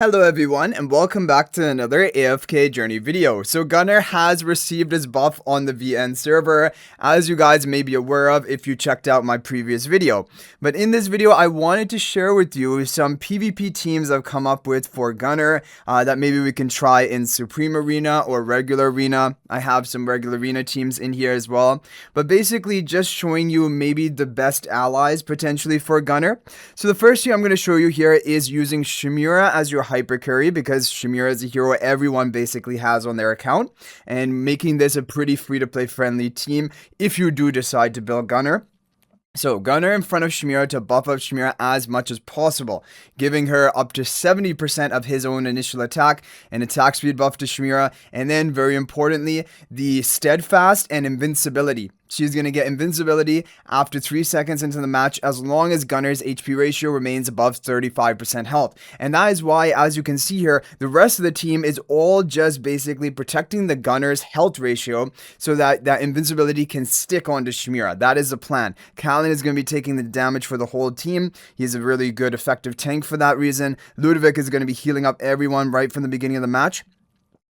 Hello everyone and welcome back to another AFK journey video. So Gunnar has received his buff on the VN server, as you guys may be aware of if you checked out my previous video. But in this video I wanted to share with you some PvP teams I've come up with for Gunnar that maybe we can try in Supreme Arena or regular arena. I have some regular arena teams in here as well. But basically just showing you maybe the best allies potentially for Gunnar. So the first thing I'm going to show you here is using Shimura as your Hypercarry, because Shimura is a hero everyone basically has on their account, and making this a pretty free-to-play friendly team if you do decide to build Gunnar. So Gunnar in front of Shimura to buff up Shimura as much as possible, giving her up to 70% of his own initial attack, and attack speed buff to Shimura, and then very importantly, the steadfast and invincibility. She's going to get invincibility after 3 seconds into the match as long as Gunnar's HP ratio remains above 35% health. And that is why, as you can see here, the rest of the team is all just basically protecting the Gunnar's health ratio so that that invincibility can stick onto Shimura. That is the plan. Callan is going to be taking the damage for the whole team. He's a really good effective tank for that reason. Ludovic is going to be healing up everyone right from the beginning of the match.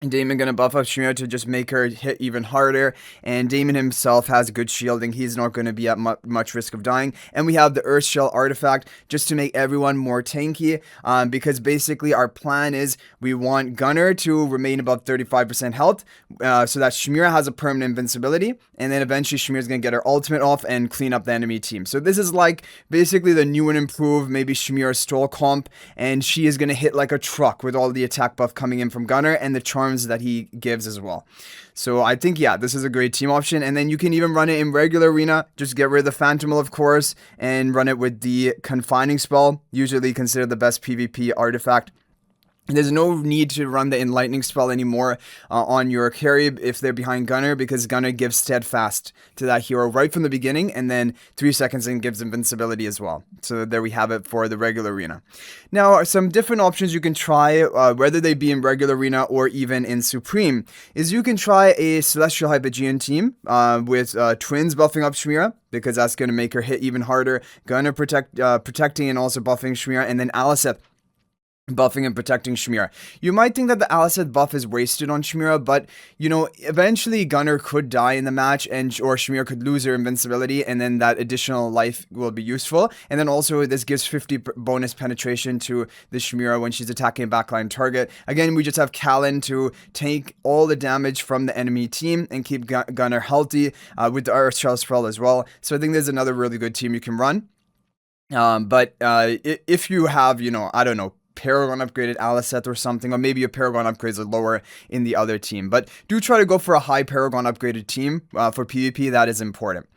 Damon gonna buff up Shimura to just make her hit even harder, and Damon himself has good shielding. He's not going to be at much risk of dying. And we have the Earth Shell artifact just to make everyone more tanky, because basically our plan is we want Gunnar to remain above 35% health, so that Shimura has a permanent invincibility, and then eventually Shimura's gonna get her ultimate off and clean up the enemy team. So this is like basically the new and improved maybe Shimura Stole comp, and she is gonna hit like a truck with all the attack buff coming in from Gunnar and the charm that he gives as well. So I think, yeah, this is a great team option. And then you can even run it in regular arena. Just get rid of the Phantomal, of course, and run it with the Confining spell, usually considered the best PvP artifact. There's no need to run the Enlightening spell anymore on your carry if they're behind Gunnar, because Gunnar gives steadfast to that hero right from the beginning, and then 3 seconds in gives invincibility as well. So there we have it for the regular arena. Now, some different options you can try, whether they be in regular arena or even in Supreme, is you can try a Celestial Hypogean team with Twins buffing up Shimura, because that's going to make her hit even harder. Gunnar protecting and also buffing Shimura, and then Alicent buffing and protecting Shimura. You might think that the Alicent buff is wasted on Shimura, but you know, eventually Gunnar could die in the match, or Shimura could lose her invincibility, and then that additional life will be useful. And then also this gives 50 bonus penetration to the Shimura when she's attacking a backline target. Again, we just have Callan to take all the damage from the enemy team and keep Gunnar healthy with the Earth Shell spell as well. So I think there's another really good team you can run. But if you have, you know, I don't know, Paragon upgraded Alicent or something, or maybe a Paragon upgrades are lower in the other team, but do try to go for a high Paragon upgraded team for PvP. That is important,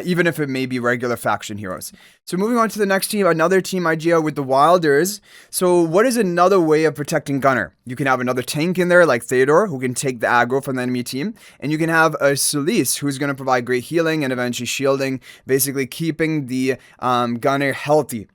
even if it may be regular faction heroes. So moving on to the next team, another team idea with the Wilders. So what is another way of protecting Gunnar? You can have another tank in there like Theodore, who can take the aggro from the enemy team, and you can have a Cele, who's going to provide great healing and eventually shielding, basically keeping the Gunnar healthy.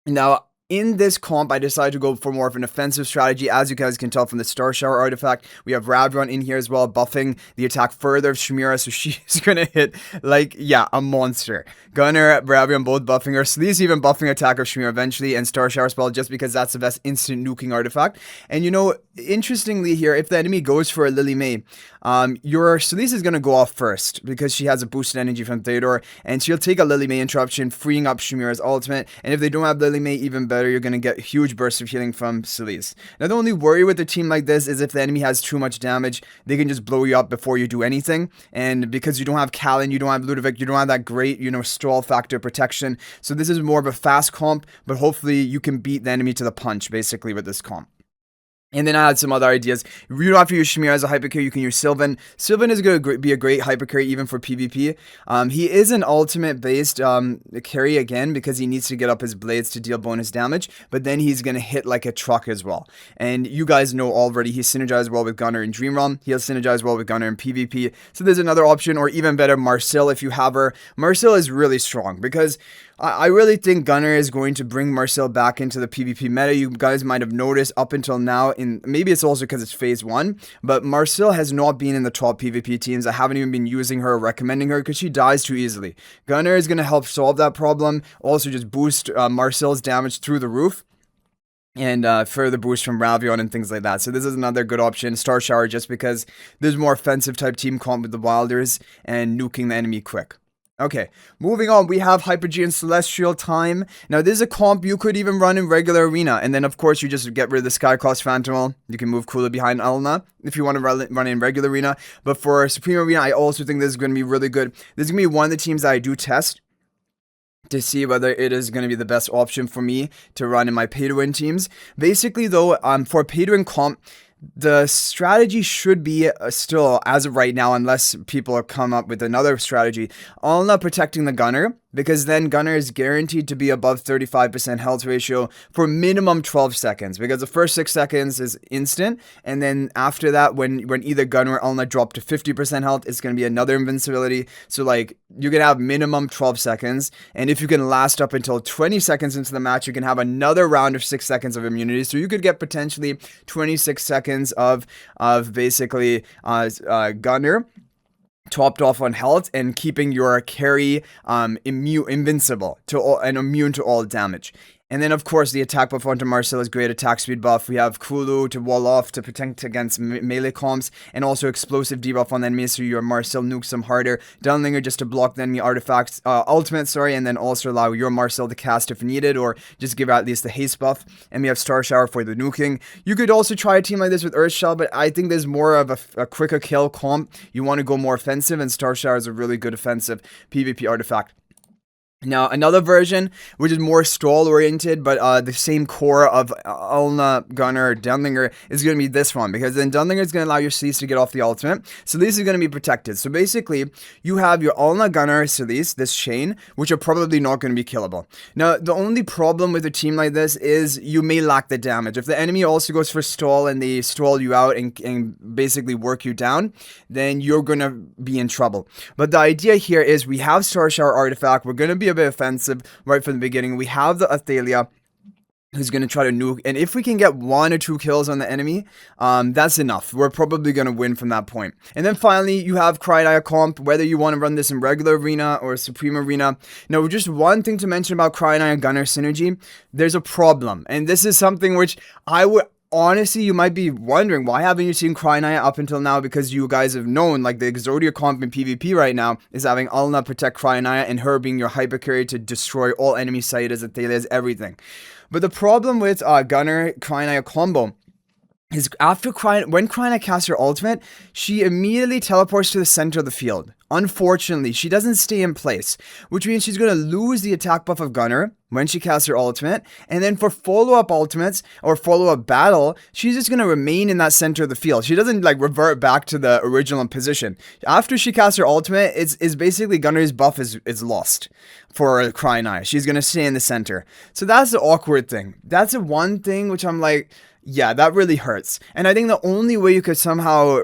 Now, in this comp, I decided to go for more of an offensive strategy. As you guys can tell from the Star Shower artifact, we have Graveborn in here as well, buffing the attack further of Shimura, so she's gonna hit, like, yeah, a monster. Gunnar, Graveborn both buffing her. Cele's even buffing attack of Shimura eventually, and Star Shower spell, just because that's the best instant nuking artifact. And you know, interestingly here, if the enemy goes for a Lily May, your Cele is gonna go off first, because she has a boosted energy from Theodore, and she'll take a Lily May interruption, freeing up Shimura's ultimate. And if they don't have Lily May, even better, you're going to get huge bursts of healing from Cele. Now, the only worry with a team like this is if the enemy has too much damage, they can just blow you up before you do anything. And because you don't have Callan, you don't have Ludovic, you don't have that great, you know, stall factor protection. So this is more of a fast comp, but hopefully you can beat the enemy to the punch, basically, with this comp. And then I had some other ideas. If you don't have to use Shimura as a Hypercarry, you can use Sylvan. Sylvan is going to be a great Hypercarry even for PvP. He is an ultimate-based carry again, because he needs to get up his blades to deal bonus damage, but then he's going to hit like a truck as well. And you guys know already, he synergized well with Gunnar in Dream Realm. He'll synergize well with Gunnar in PvP. So there's another option, or even better, Marcille if you have her. Marcille is really strong, because I really think Gunnar is going to bring Marcille back into the PvP meta. You guys might have noticed up until now, maybe it's also because it's phase 1, but Marcille has not been in the top PvP teams. I haven't even been using her or recommending her because she dies too easily. Gunnar is going to help solve that problem, also just boost Marcille's damage through the roof. and further boost from Ravion and things like that. So this is another good option. Star Shower, just because there's more offensive type team comp with the Wilders and nuking the enemy quick. Okay, moving on, we have Hyper-G and Celestial Time. Now, this is a comp you could even run in regular arena, and then, of course, you just get rid of the Skycross Phantom. You can move cooler behind Alna if you want to run in regular arena. But for Supreme Arena, I also think this is going to be really good. This is going to be one of the teams that I do test to see whether it is going to be the best option for me to run in my pay-to-win teams. Basically, though, for pay-to-win comp, the strategy should be still, as of right now, unless people have come up with another strategy, Alna protecting the Gunnar, because then Gunnar is guaranteed to be above 35% health ratio for minimum 12 seconds, because the first 6 seconds is instant, and then after that, when either Gunnar or Alna drop to 50% health, it's going to be another invincibility. So like, you can have minimum 12 seconds, and if you can last up until 20 seconds into the match, you can have another round of 6 seconds of immunity, so you could get potentially 26 seconds of basically Gunnar topped off on health and keeping your carry invincible to all and immune to all damage. And then, of course, the attack buff onto Marcille is great attack speed buff. We have Kulu to wall off to protect against melee comps, and also explosive debuff on the enemy, so your Marcille nukes them harder. Downlinger just to block the enemy artifacts, ultimate, and then also allow your Marcille to cast if needed, or just give out at least the haste buff. And we have Star Shower for the nuking. You could also try a team like this with Earth Shell, but I think there's more of a quicker kill comp. You want to go more offensive, and Star Shower is a really good offensive PvP artifact. Now, another version, which is more stall-oriented, but the same core of Alna, Gunnar, Downlinger, is going to be this one, because then Downlinger is going to allow your Celes to get off the ultimate, so these are going to be protected. So basically, you have your Alna, Gunnar, Celes, this chain, which are probably not going to be killable. Now, the only problem with a team like this is you may lack the damage. If the enemy also goes for stall and they stall you out and basically work you down, then you're going to be in trouble. But the idea here is we have Star Shower Artifact, we're going to be a bit offensive right from the beginning. We have the Athalia, who's going to try to nuke, and if we can get 1 or 2 kills on the enemy, that's enough. We're probably going to win from that point. And then finally, you have Cryonaia comp, whether you want to run this in regular arena or Supreme arena. Now, just one thing to mention about Cryonaia Gunnar synergy, there's a problem, and this is something which I would honestly, you might be wondering, why haven't you seen Cryonaia up until now? Because you guys have known, like, the Exodia comp in PvP right now is having Alna protect Cryonaia and her being your Hypercarry to destroy all enemy Citas, Athalias, everything. But the problem with Gunnar Cryonaia combo is when Cryonaia casts her ultimate, she immediately teleports to the center of the field. Unfortunately, she doesn't stay in place, which means she's going to lose the attack buff of Gunnar when she casts her ultimate, and then for follow-up ultimates or follow-up battle, she's just going to remain in that center of the field. She doesn't like revert back to the original position. After she casts her ultimate, it's basically Gunnar's buff is lost for Cryonaia. She's going to stay in the center. So that's the awkward thing. That's the one thing which I'm like, yeah, that really hurts. And I think the only way you could somehow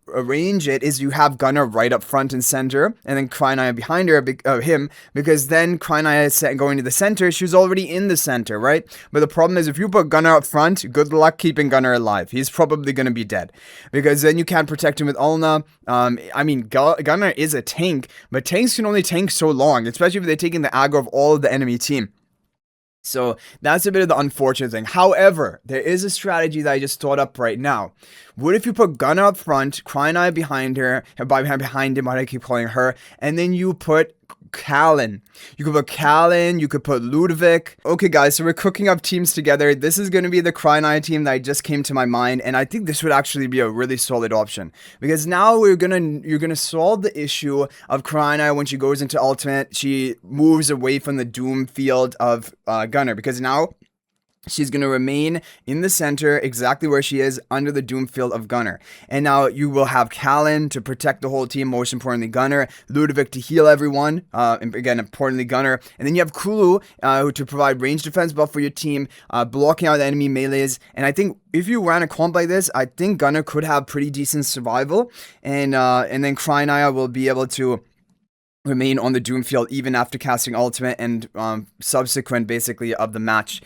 arrange it is you have Gunnar right up front and center, and then Cryonaia behind him, because then Cryonaia is going to the center, she's already in the center, right? But the problem is, if you put Gunnar up front, good luck keeping Gunnar alive. He's probably going to be dead, because then you can't protect him with Alna. I mean, Gunnar is a tank, but tanks can only tank so long, especially if they're taking the aggro of all of the enemy team. So that's a bit of the unfortunate thing. However, there is a strategy that I just thought up right now. What if you put Gunnar up front, Cryonaia behind her, behind him, why do I keep calling her, and then you put Callan. You could put Callan, you could put Ludovic. Okay guys, so we're cooking up teams together. This is going to be the Cryonaia team that just came to my mind, and I think this would actually be a really solid option. Because now you're gonna solve the issue of Cryonaia when she goes into ultimate. She moves away from the doom field of Gunnar, because now she's going to remain in the center, exactly where she is, under the doom field of Gunnar. And now you will have Callan to protect the whole team, most importantly Gunnar, Ludovic to heal everyone, and again, importantly Gunnar. And then you have Kulu to provide range defense buff for your team, blocking out the enemy melees. And I think if you ran a comp like this, I think Gunnar could have pretty decent survival. And then Cryonaia will be able to remain on the doom field even after casting ultimate and subsequent, basically, of the match.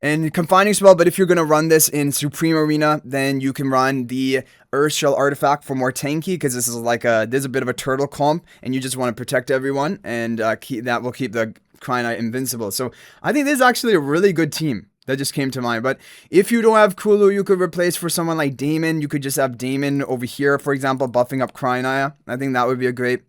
And confining spell, but if you're going to run this in Supreme Arena, then you can run the Earth Shell artifact for more tanky, because this is like there's a bit of a turtle comp, and you just want to protect everyone, and that will keep the Cryonaia invincible. So I think this is actually a really good team. That just came to mind. But if you don't have Kulu, you could replace for someone like Damon. You could just have Damon over here, for example, buffing up Cryonaia. I think that would be a great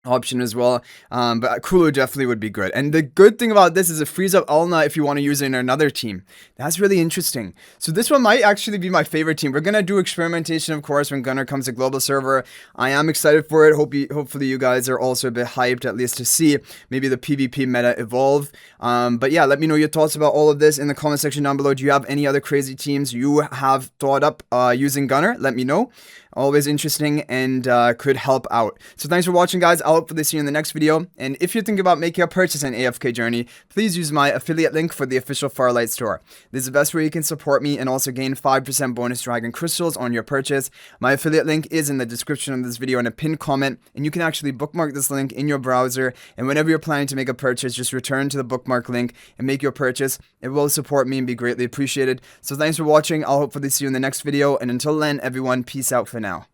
option as well. But Kulu definitely would be good. And the good thing about this is it frees up Alna if you want to use it in another team. That's really interesting. So this one might actually be my favorite team. We're going to do experimentation, of course, when Gunnar comes to global server. I am excited for it. Hopefully you guys are also a bit hyped, at least to see maybe the PvP meta evolve. But yeah, let me know your thoughts about all of this in the comment section down below. Do you have any other crazy teams you have thought up using Gunnar? Let me know. Always interesting and could help out. So thanks for watching, guys. I'll hopefully see you in the next video. And if you're thinking about making a purchase in AFK Journey, please use my affiliate link for the official Farlight store. This is the best way you can support me and also gain 5% bonus dragon crystals on your purchase. My affiliate link is in the description of this video in a pinned comment, and you can actually bookmark this link in your browser. And whenever you're planning to make a purchase, just return to the bookmark link and make your purchase. It will support me and be greatly appreciated. So thanks for watching. I'll hopefully see you in the next video. And until then, everyone, peace out for now.